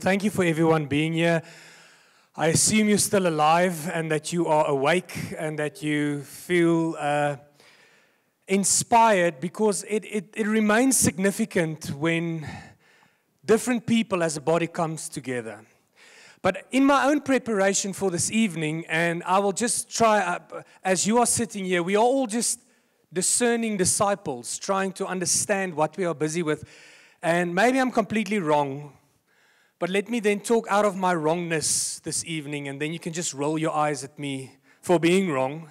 Thank you for everyone being here. I assume you're still alive and that you are awake and that you feel inspired, because it remains significant when different people as a body comes together. But in my own preparation for this evening, and I will just try, as you are sitting here, we are all just discerning disciples, trying to understand what we are busy with. And maybe I'm completely wrong, but let me then talk out of my wrongness this evening, and then you can just roll your eyes at me for being wrong.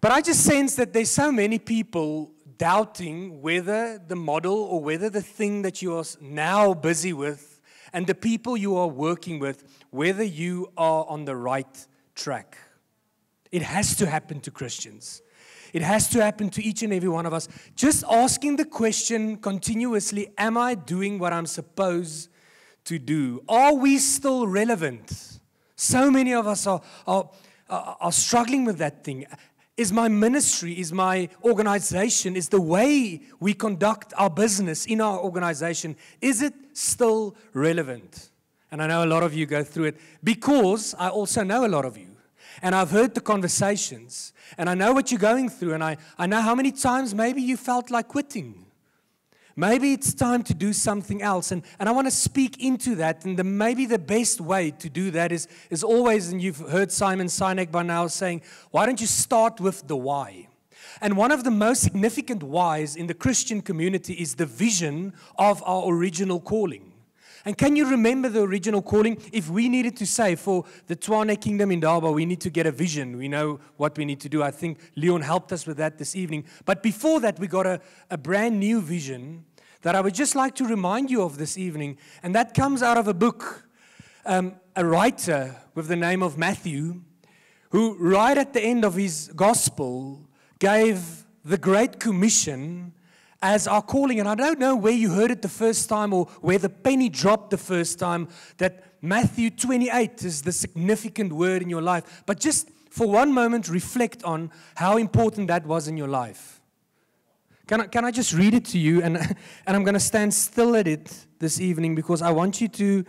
But I just sense that there's so many people doubting whether the model or whether the thing that you are now busy with and the people you are working with, whether you are on the right track. It has to happen to Christians. It has to happen to each and every one of us. Just asking the question continuously, am I doing what I'm supposed to do? Are we still relevant? So many of us are struggling with that thing. Is my ministry, is my organization, is the way we conduct our business in our organization, is it still relevant? And I know a lot of you go through it because I also know a lot of you. And I've heard the conversations, and I know what you're going through, and I know how many times maybe you felt like quitting. Maybe it's time to do something else, and I want to speak into that, and maybe the best way to do that is always, and you've heard Simon Sinek by now saying, why don't you start with the why? And one of the most significant whys in the Christian community is the vision of our original calling. And can you remember the original calling? If we needed to say for the Tshwane Kingdom in Indaba, we need to get a vision. We know what we need to do. I think Leon helped us with that this evening. But before that, we got a brand new vision that I would just like to remind you of this evening. And that comes out of a book, a writer with the name of Matthew, who right at the end of his gospel gave the Great Commission as our calling. And I don't know where you heard it the first time or where the penny dropped the first time that Matthew 28 is the significant word in your life. But just for one moment, reflect on how important that was in your life. Can I just read it to you? And I'm going to stand still at it this evening because I want you to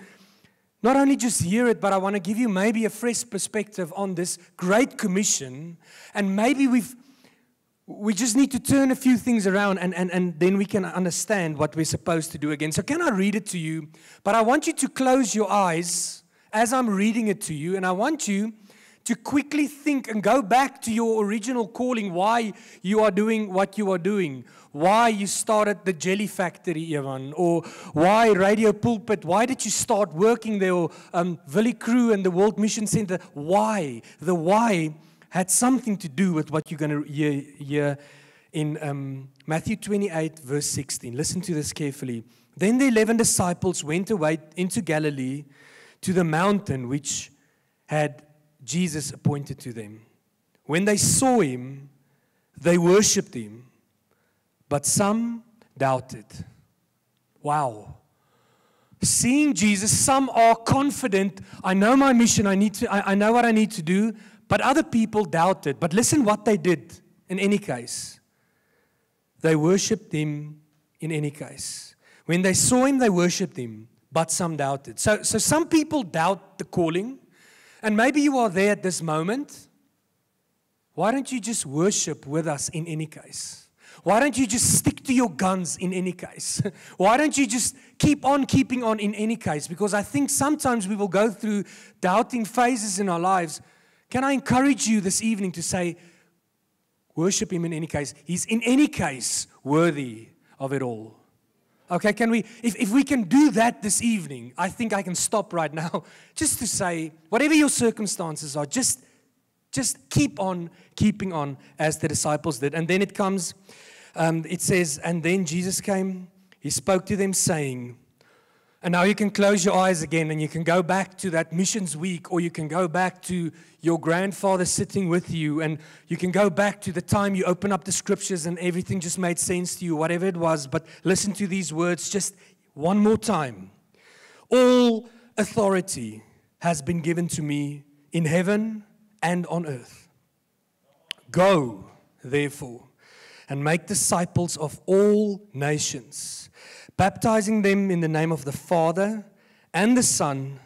not only just hear it, but I want to give you maybe a fresh perspective on this Great Commission. And maybe we just need to turn a few things around and then we can understand what we're supposed to do again. So can I read it to you? But I want you to close your eyes as I'm reading it to you. And I want you to quickly think and go back to your original calling, why you are doing what you are doing, why you started the Jelly Factory, Evan, or why Radio Pulpit, why did you start working there, or Willie Crew and the World Mission Center, why? The why had something to do with what you're going to hear in Matthew 28, verse 16. Listen to this carefully. Then the 11 disciples went away into Galilee to the mountain which had Jesus appointed to them. When they saw him, they worshipped him, but some doubted. Wow. Seeing Jesus, some are confident, I know my mission, I know what I need to do, but other people doubted. But listen what they did in any case. They worshipped him in any case. When they saw him, they worshipped him, but some doubted. So some people doubt the calling. And maybe you are there at this moment. Why don't you just worship with us in any case? Why don't you just stick to your guns in any case? Why don't you just keep on keeping on in any case? Because I think sometimes we will go through doubting phases in our lives. Can I encourage you this evening to say, worship him in any case? He's in any case worthy of it all. Okay, can we, if we can do that this evening, I think I can stop right now just to say, whatever your circumstances are, just keep on keeping on as the disciples did. And then it comes, it says, and then Jesus came, he spoke to them saying, and now you can close your eyes again and you can go back to that missions week, or you can go back to your grandfather sitting with you, and you can go back to the time you open up the scriptures and everything just made sense to you, whatever it was. But listen to these words just one more time. All authority has been given to me in heaven and on earth. Go, therefore, and make disciples of all nations, baptizing them in the name of the Father and the Son,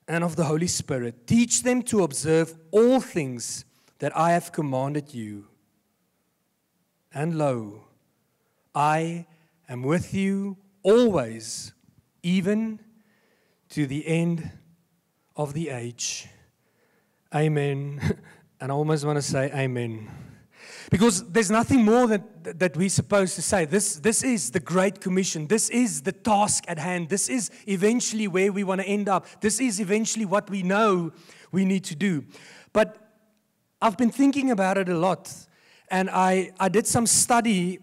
and of the Holy Spirit. Teach them to observe all things that I have commanded you. And lo, I am with you always, even to the end of the age. Amen. And I almost want to say amen. Because there's nothing more that we're supposed to say. This is the Great Commission. This is the task at hand. This is eventually where we want to end up. This is eventually what we know we need to do. But I've been thinking about it a lot. And I did some study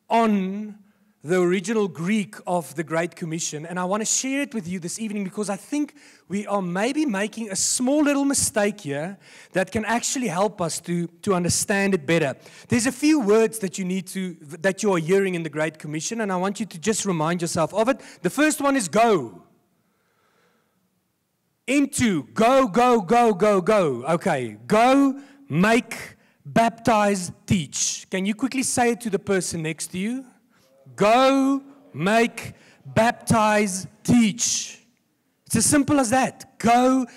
on the original Greek of the Great Commission. And I want to share it with you this evening because I think we are maybe making a small little mistake here that can actually help us to understand it better. There's a few words that you are hearing in the Great Commission, and I want you to just remind yourself of it. The first one is go. Into, go, go, go, go, go. Okay, go, make, baptize, teach. Can you quickly say it to the person next to you? Go, make, baptize, teach. It's as simple as that. Go,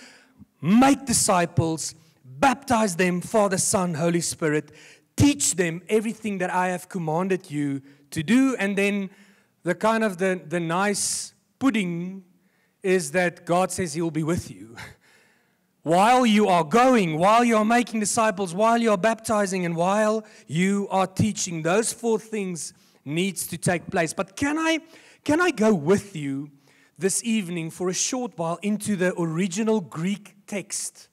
make disciples, baptize them, Father, Son, Holy Spirit. Teach them everything that I have commanded you to do. And then the nice pudding is that God says He will be with you. While you are going, while you are making disciples, while you are baptizing, and while you are teaching, those four things needs to take place. But can I go with you this evening for a short while into the original Greek text?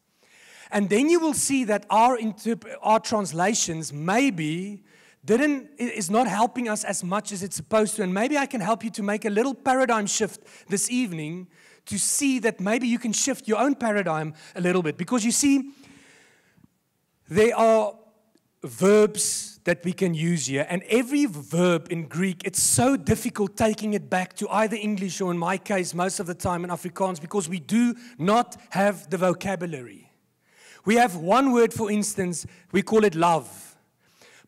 And then you will see that our translations maybe is not helping us as much as it's supposed to. And maybe I can help you to make a little paradigm shift this evening to see that maybe you can shift your own paradigm a little bit. Because you see, there are verbs that we can use here. And every verb in Greek, it's so difficult taking it back to either English or, in my case, most of the time in Afrikaans, because we do not have the vocabulary. We have one word, for instance, we call it love.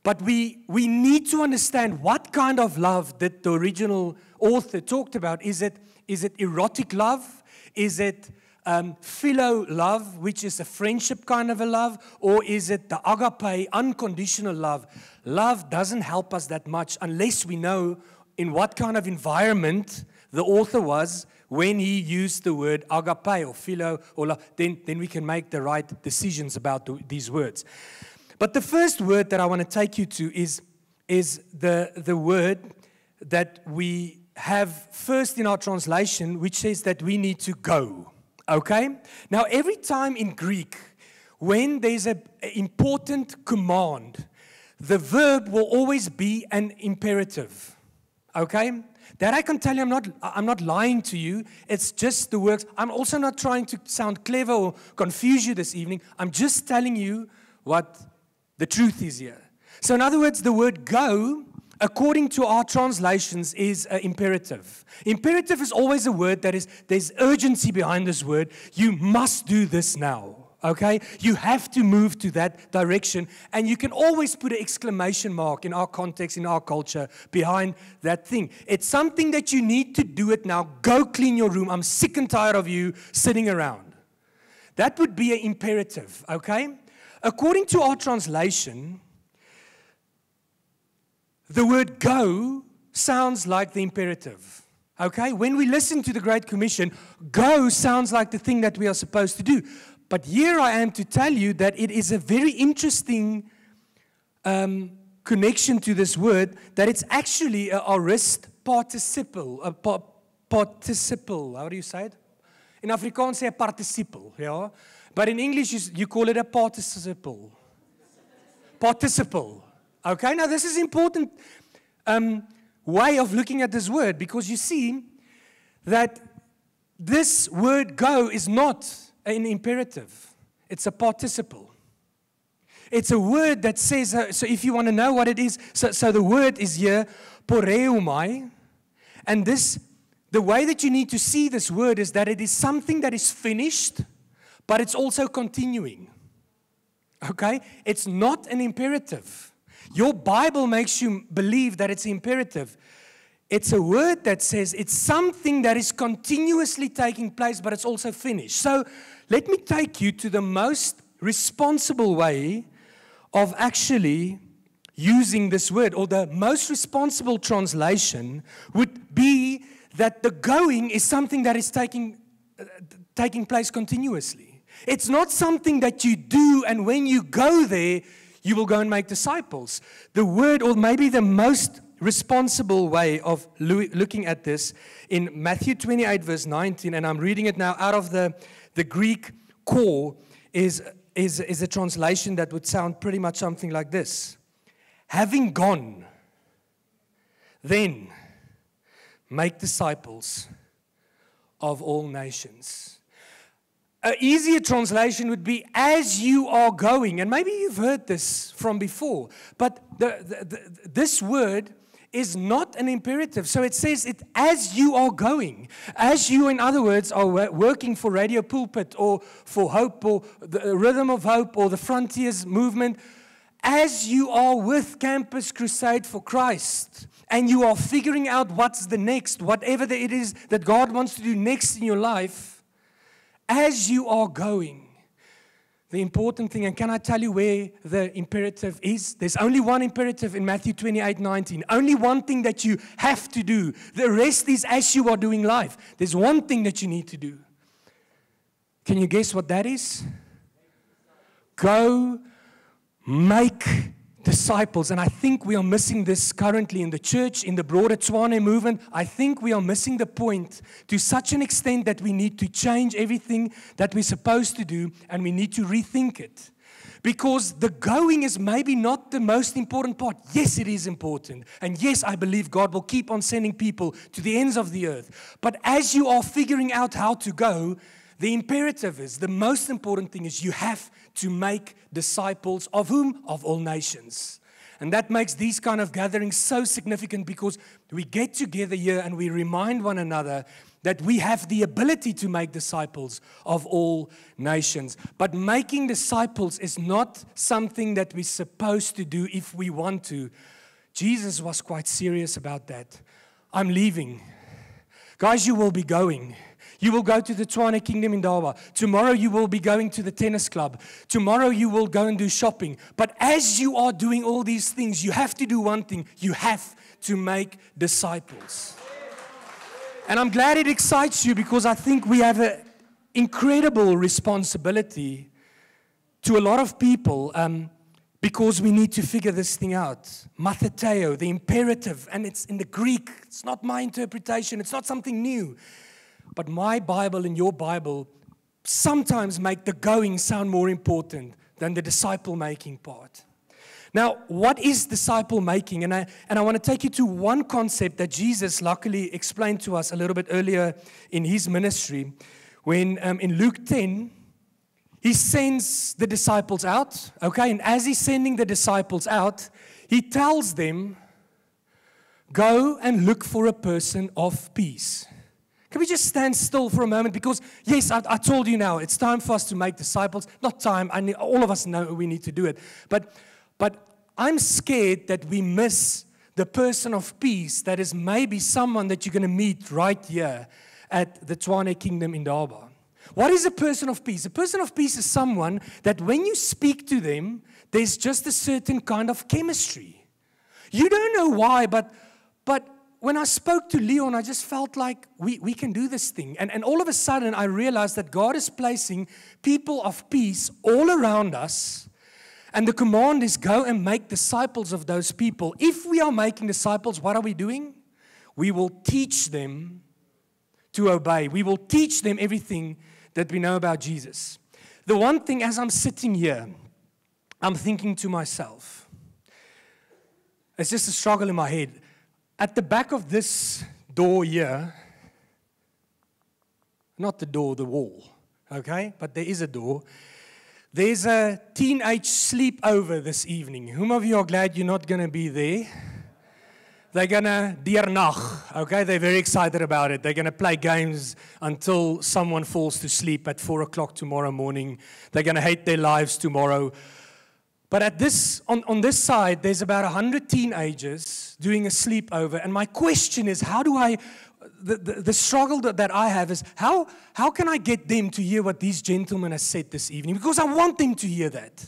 But we need to understand what kind of love that the original author talked about. Is it erotic love? Is it philo love, which is a friendship kind of a love? Or is it the agape, unconditional love? Love doesn't help us that much unless we know in what kind of environment the author was when he used the word agape or philo or love. Then we can make the right decisions about these words. But the first word that I want to take you to is the word that we have first in our translation, which says that we need to go. Okay? Now, every time in Greek, when there's an important command, the verb will always be an imperative. Okay? That I can tell you, I'm not lying to you. It's just the works. I'm also not trying to sound clever or confuse you this evening. I'm just telling you what the truth is here. So in other words, the word go, according to our translations, is an imperative. Imperative is always a word there's urgency behind this word. You must do this now. Okay? You have to move to that direction. And you can always put an exclamation mark in our context, in our culture, behind that thing. It's something that you need to do it now. Go clean your room. I'm sick and tired of you sitting around. That would be an imperative. Okay? According to our translation, the word go sounds like the imperative. Okay? When we listen to the Great Commission, go sounds like the thing that we are supposed to do. But here I am to tell you that it is a very interesting connection to this word, that it's actually an aorist participle. Participle, how do you say it? In Afrikaans say a participle, yeah? But in English you call it a participle. Participle. Okay, now this is important way of looking at this word, because you see that this word go is not an imperative. It's a participle. It's a word that says, so if you want to know what it is, so the word is here, poreumai, and the way that you need to see this word is that it is something that is finished, but it's also continuing. Okay? It's not an imperative. Your Bible makes you believe that it's imperative. It's a word that says it's something that is continuously taking place, but it's also finished. So let me take you to the most responsible way of actually using this word, or the most responsible translation would be that the going is something that is taking place continuously. It's not something that you do, and when you go there, you will go and make disciples. The word, or maybe the most responsible way of looking at this, in Matthew 28, verse 19, and I'm reading it now out of the Greek core, is a translation that would sound pretty much something like this. Having gone, then make disciples of all nations. An easier translation would be, as you are going. And maybe you've heard this from before, but this word is not an imperative. So it says it as you are going. As you, in other words, are working for Radio Pulpit or for Hope or the Rhythm of Hope or the Frontiers movement, as you are with Campus Crusade for Christ, and you are figuring out what's the next, whatever it is that God wants to do next in your life, as you are going, the important thing, and can I tell you where the imperative is? There's only one imperative in Matthew 28:19. Only one thing that you have to do. The rest is as you are doing life. There's one thing that you need to do. Can you guess what that is? Go make disciples. And I think we are missing this currently in the church, in the broader Tshwane movement. I think we are missing the point to such an extent that we need to change everything that we're supposed to do, and we need to rethink it. Because the going is maybe not the most important part. Yes, it is important. And yes, I believe God will keep on sending people to the ends of the earth. But as you are figuring out how to go, the imperative is, the most important thing is, you have to make disciples of whom? Of all nations. And that makes these kind of gatherings so significant, because we get together here and we remind one another that we have the ability to make disciples of all nations. But making disciples is not something that we're supposed to do if we want to. Jesus was quite serious about that. I'm leaving. Guys, you will be going. You will go to the Tshwane Kingdom Indaba. Tomorrow you will be going to the tennis club. Tomorrow you will go and do shopping. But as you are doing all these things, you have to do one thing. You have to make disciples. And I'm glad it excites you, because I think we have an incredible responsibility to a lot of people, because we need to figure this thing out. Matheteo, the imperative, and it's in the Greek. It's not my interpretation. It's not something new. But my Bible and your Bible sometimes make the going sound more important than the disciple-making part. Now, what is disciple-making? And I want to take you to one concept that Jesus luckily explained to us a little bit earlier in his ministry, when in Luke 10, he sends the disciples out, okay? And as he's sending the disciples out, he tells them, go and look for a person of peace. Can we just stand still for a moment? Because, yes, I told you now, it's time for us to make disciples. Not time, all of us know we need to do it. But I'm scared that we miss the person of peace that is maybe someone that you're going to meet right here at the Tshwane Kingdom Indaba. What is a person of peace? A person of peace is someone that when you speak to them, there's just a certain kind of chemistry. You don't know why, but when I spoke to Leon, I just felt like we can do this thing. And all of a sudden, I realized that God is placing people of peace all around us. And the command is, go and make disciples of those people. If we are making disciples, what are we doing? We will teach them to obey. We will teach them everything that we know about Jesus. The one thing, as I'm sitting here, I'm thinking to myself, it's just a struggle in my head. At the back of this door here, not the door, the wall, okay? But there is a door. There's a teenage sleepover this evening. Whom of you are glad you're not going to be there? They're going to deernag, okay? They're very excited about it. They're going to play games until someone falls to sleep at 4 o'clock tomorrow morning. They're going to hate their lives tomorrow. But on this side, there's about 100 teenagers doing a sleepover. And my question is, the struggle that I have is, how can I get them to hear what these gentlemen have said this evening? Because I want them to hear that.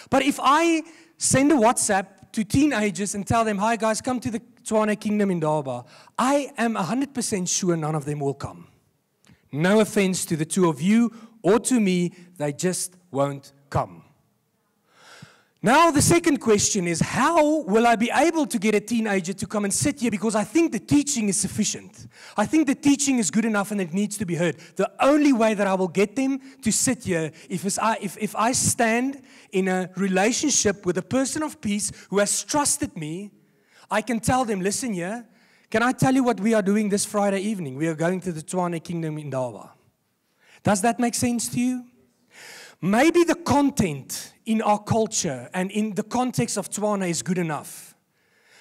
But if I send a WhatsApp to teenagers and tell them, hi guys, come to the Tshwane Kingdom in Indaba, I am 100% sure none of them will come. No offense to the two of you or to me, they just won't come. Now the second question is, how will I be able to get a teenager to come and sit here? Because I think the teaching is sufficient. I think the teaching is good enough and it needs to be heard. The only way that I will get them to sit here, if I stand in a relationship with a person of peace who has trusted me, I can tell them, listen here, can I tell you what we are doing this Friday evening? We are going to the Tshwane Kingdom in Indaba. Does that make sense to you? Maybe the content in our culture and in the context of Tshwane is good enough.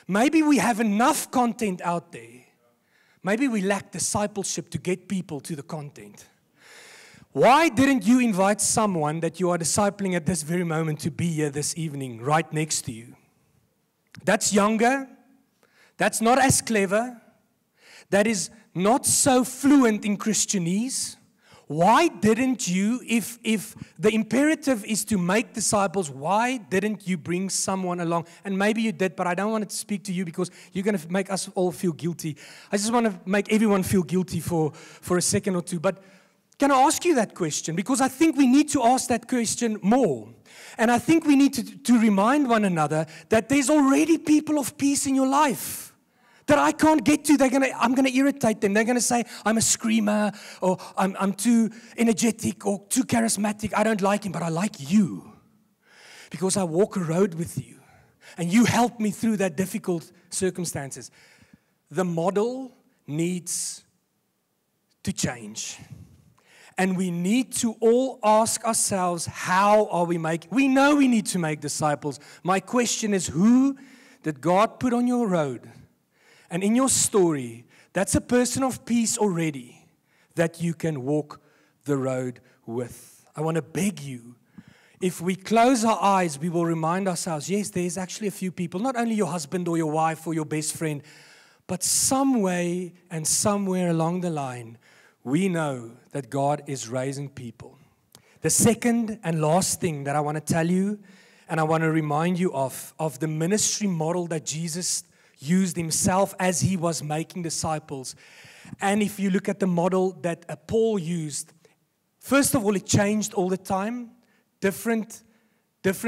Maybe we have enough content out there. Maybe we lack discipleship to get people to the content. Why didn't you invite someone that you are discipling at this very moment to be here this evening, right next to you? That's younger. That's not as clever. That is not so fluent in Christianese. Why didn't you, if the imperative is to make disciples, why didn't you bring someone along? And maybe you did, but I don't want to speak to you because you're going to make us all feel guilty. I just want to make everyone feel guilty for a second or two. But can I ask you that question? Because I think we need to ask that question more. And I think we need to remind one another that there's already people of peace in your life that I can't get to. I'm going to irritate them. They're going to say, I'm a screamer, or I'm too energetic, or too charismatic. I don't like him, but I like you. Because I walk a road with you. And you help me through that difficult circumstances. The model needs to change. And we need to all ask ourselves, how are we making? We know we need to make disciples. My question is, who did God put on your road? And in your story, that's a person of peace already that you can walk the road with. I want to beg you, if we close our eyes, we will remind ourselves, yes, there's actually a few people, not only your husband or your wife or your best friend, but some way and somewhere along the line, we know that God is raising people. The second and last thing that I want to tell you, and I want to remind you of the ministry model that Jesus used himself as he was making disciples. And if you look at the model that Paul used, first of all, it changed all the time. Different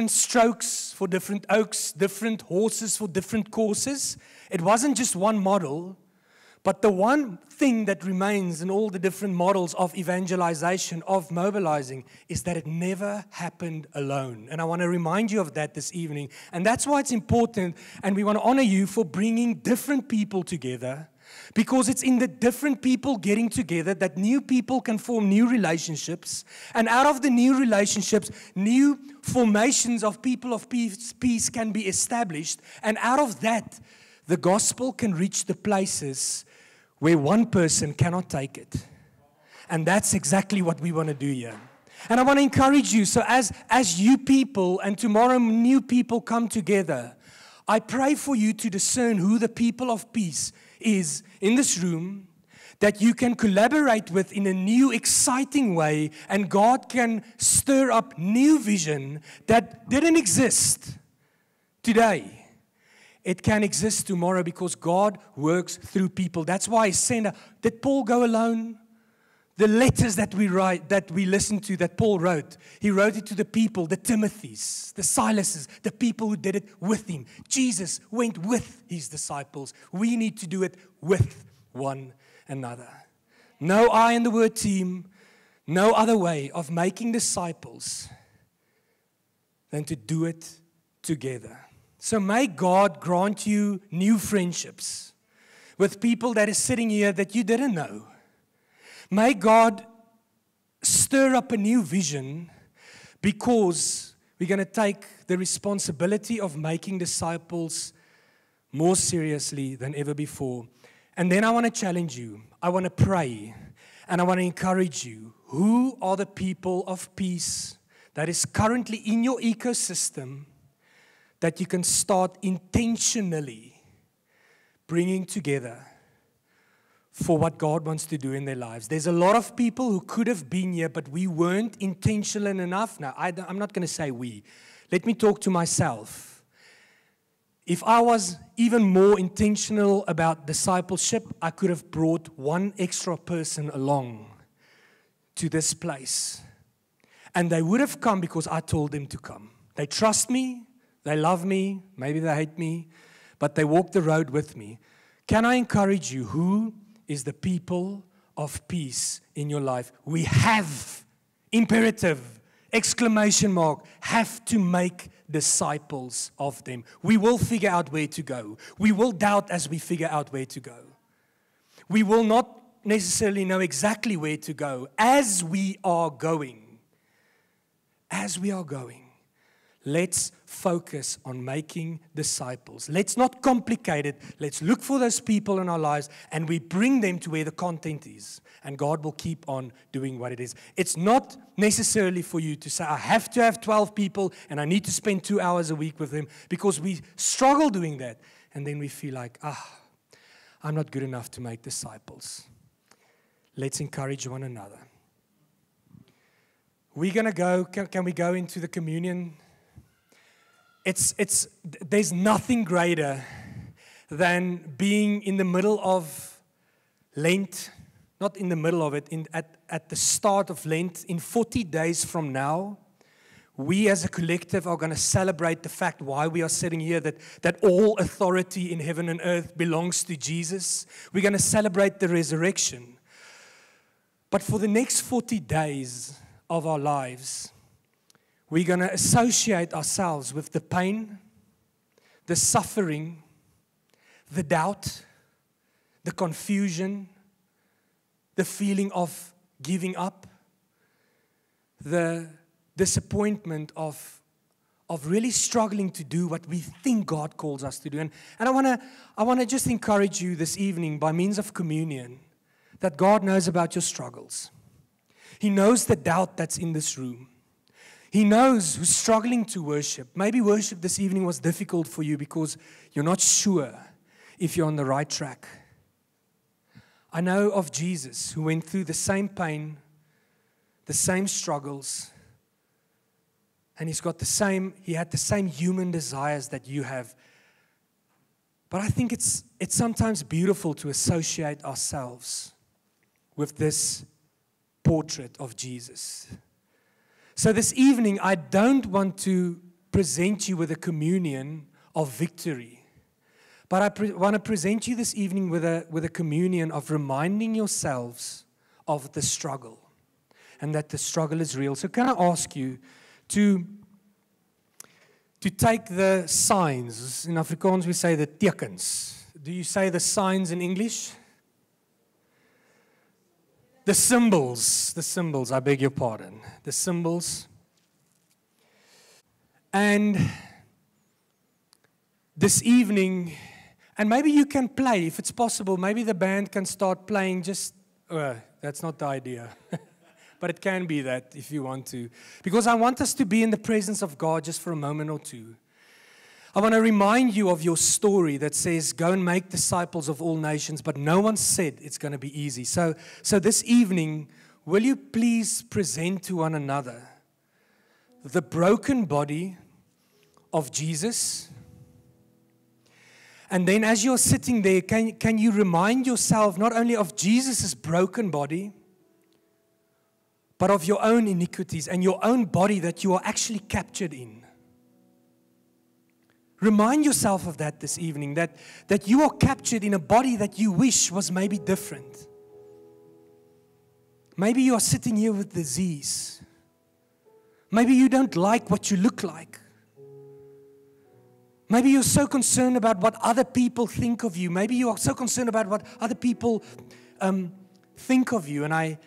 strokes for different oaks, different horses for different courses. It wasn't just one model, but the one thing that remains in all the different models of evangelization, of mobilizing, is that it never happened alone. And I want to remind you of that this evening. And that's why it's important, and we want to honor you for bringing different people together, because it's in the different people getting together that new people can form new relationships. And out of the new relationships, new formations of people of peace can be established. And out of that, the gospel can reach the places where one person cannot take it. And that's exactly what we want to do here. And I want to encourage you, so as you people, and tomorrow new people come together, I pray for you to discern who the people of peace is in this room, that you can collaborate with in a new, exciting way, and God can stir up new vision that didn't exist today. It can exist tomorrow because God works through people. That's why did Paul go alone? The letters that we write, that we listen to, that Paul wrote, he wrote it to the people, the Timothys, the Silases, the people who did it with him. Jesus went with his disciples. We need to do it with one another. No I in the word team, no other way of making disciples than to do it together. So may God grant you new friendships with people that is sitting here that you didn't know. May God stir up a new vision, because we're going to take the responsibility of making disciples more seriously than ever before. And then I want to challenge you. I want to pray, and I want to encourage you. Who are the people of peace that is currently in your ecosystem that you can start intentionally bringing together for what God wants to do in their lives. There's a lot of people who could have been here, but we weren't intentional enough. Now, I'm not going to say we. Let me talk to myself. If I was even more intentional about discipleship, I could have brought one extra person along to this place. And they would have come because I told them to come. They trust me, they love me, maybe they hate me, but they walk the road with me. Can I encourage you, who is the people of peace in your life? We have, imperative, exclamation mark, have to make disciples of them. We will figure out where to go. We will doubt as we figure out where to go. We will not necessarily know exactly where to go as we are going. As we are going. Let's focus on making disciples. Let's not complicate it. Let's look for those people in our lives and we bring them to where the content is. And God will keep on doing what it is. It's not necessarily for you to say, I have to have 12 people and I need to spend 2 hours a week with them, because we struggle doing that. And then we feel like, I'm not good enough to make disciples. Let's encourage one another. We're going to go, can we go into the communion? There's nothing greater than being in the middle of Lent, not in the middle of it, at the start of Lent. In 40 days from now, we as a collective are going to celebrate the fact why we are sitting here, that all authority in heaven and earth belongs to Jesus. We're going to celebrate the resurrection. But for the next 40 days of our lives, we're going to associate ourselves with the pain, the suffering, the doubt, the confusion, the feeling of giving up, the disappointment of really struggling to do what we think God calls us to do. And I want to just encourage you this evening by means of communion that God knows about your struggles. He knows the doubt that's in this room. He knows who's struggling to worship. Maybe worship this evening was difficult for you because you're not sure if you're on the right track. I know of Jesus who went through the same pain, the same struggles, and he had the same human desires that you have. But I think it's sometimes beautiful to associate ourselves with this portrait of Jesus. So this evening, I don't want to present you with a communion of victory, but I want to present you this evening with a communion of reminding yourselves of the struggle and that the struggle is real. So can I ask you to take the signs? In Afrikaans we say the tekens. Do you say the signs in English? The symbols, I beg your pardon. The symbols. And this evening, and maybe you can play, if it's possible, maybe the band can start playing that's not the idea. But it can be that if you want to. Because I want us to be in the presence of God just for a moment or two. I want to remind you of your story that says, go and make disciples of all nations, but no one said it's going to be easy. So this evening, will you please present to one another the broken body of Jesus? And then as you're sitting there, can you remind yourself not only of Jesus' broken body, but of your own iniquities and your own body that you are actually captured in? Remind yourself of that this evening, that you are captured in a body that you wish was maybe different. Maybe you are sitting here with disease. Maybe you don't like what you look like. Maybe you're so concerned about what other people think of you. Maybe you are so concerned about what other people think of you. And I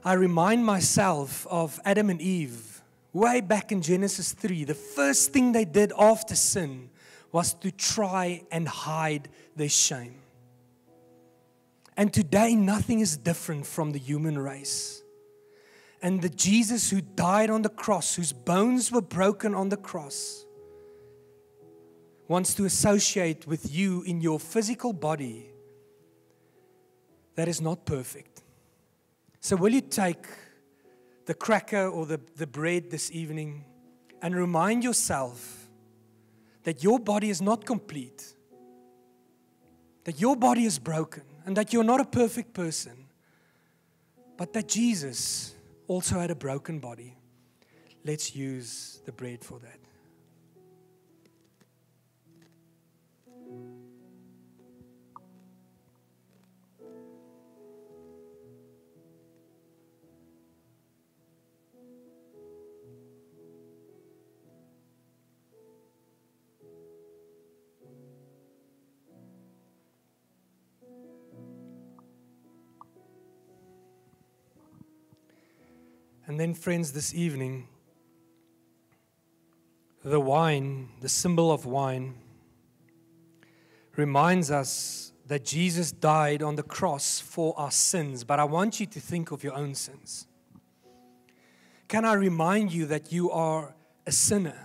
remind myself of Adam and Eve way back in Genesis 3. The first thing they did after sin was to try and hide their shame. And today, nothing is different from the human race. And the Jesus who died on the cross, whose bones were broken on the cross, wants to associate with you in your physical body that is not perfect. So will you take the cracker or the bread this evening and remind yourself that your body is not complete, that your body is broken, and that you're not a perfect person, but that Jesus also had a broken body. Let's use the bread for that. And then, friends, this evening, the wine, the symbol of wine, reminds us that Jesus died on the cross for our sins. But I want you to think of your own sins. Can I remind you that you are a sinner?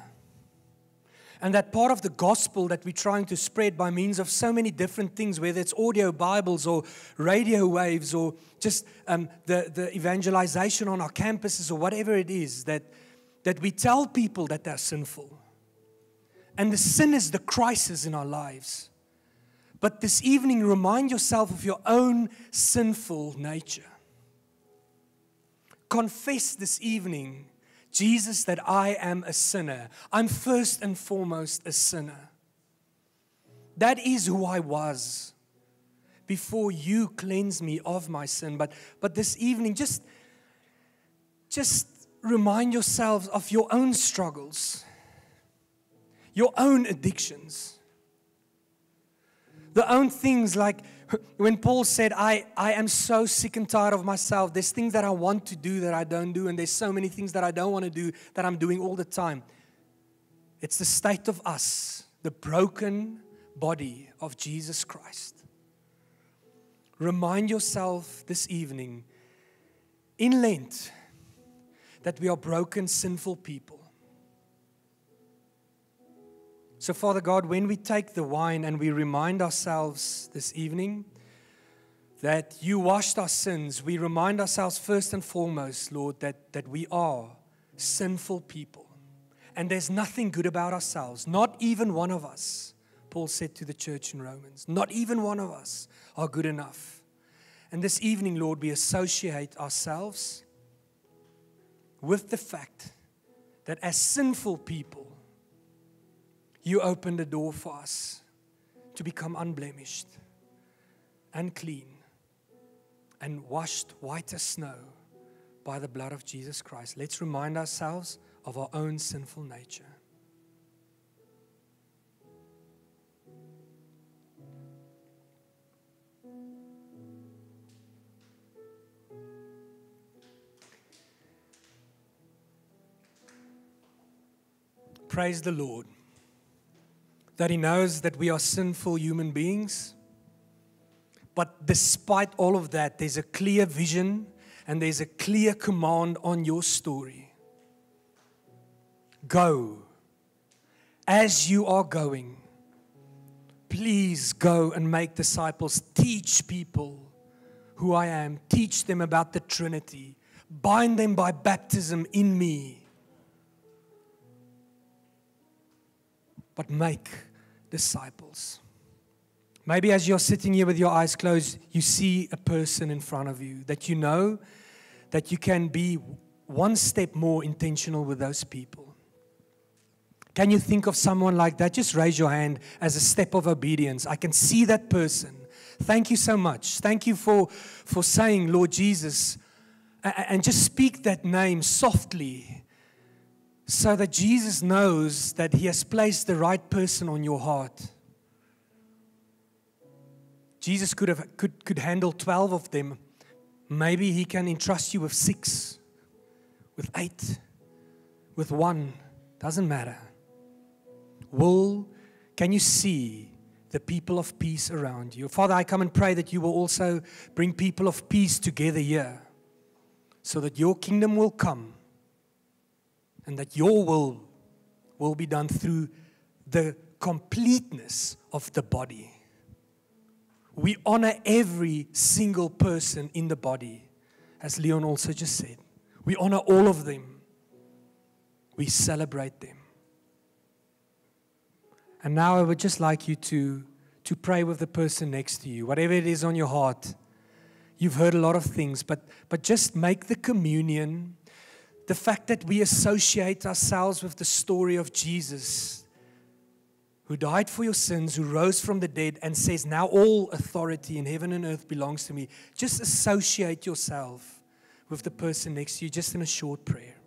And that part of the gospel that we're trying to spread by means of so many different things, whether it's audio Bibles or radio waves or just the evangelization on our campuses or whatever it is, that we tell people that they're sinful. And the sin is the crisis in our lives. But this evening, remind yourself of your own sinful nature. Confess this evening, Jesus, that I am a sinner. I'm first and foremost a sinner. That is who I was before you cleanse me of my sin. But this evening, just remind yourselves of your own struggles, your own addictions, the own things like when Paul said, I am so sick and tired of myself. There's things that I want to do that I don't do, and there's so many things that I don't want to do that I'm doing all the time. It's the state of us, the broken body of Jesus Christ. Remind yourself this evening, in Lent, that we are broken, sinful people. So, Father God, when we take the wine and we remind ourselves this evening that you washed our sins, we remind ourselves first and foremost, Lord, that we are sinful people. And there's nothing good about ourselves, not even one of us. Paul said to the church in Romans, not even one of us are good enough. And this evening, Lord, we associate ourselves with the fact that as sinful people, you opened the door for us to become unblemished and clean and washed white as snow by the blood of Jesus Christ. Let's remind ourselves of our own sinful nature. Praise the Lord that He knows that we are sinful human beings. But despite all of that, there's a clear vision and there's a clear command on your story. Go. As you are going, please go and make disciples. Teach people who I am. Teach them about the Trinity. Bind them by baptism in me. But make disciples. Maybe as you're sitting here with your eyes closed, you see a person in front of you that you know that you can be one step more intentional with those people. Can you think of someone like that? Just raise your hand as a step of obedience. I can see that person. Thank you so much. Thank you for saying, Lord Jesus, and just speak that name softly so that Jesus knows that He has placed the right person on your heart. Jesus could handle 12 of them. Maybe He can entrust you with 6, with 8, with 1. Doesn't matter. Can you see the people of peace around you? Father, I come and pray that you will also bring people of peace together here so that your kingdom will come and that your will be done through the completeness of the body. We honor every single person in the body, as Leon also just said. We honor all of them. We celebrate them. And now I would just like you to pray with the person next to you, whatever it is on your heart. You've heard a lot of things, but just make the communion, the fact that we associate ourselves with the story of Jesus, who died for your sins, who rose from the dead and says, now all authority in heaven and earth belongs to me. Just associate yourself with the person next to you, just in a short prayer.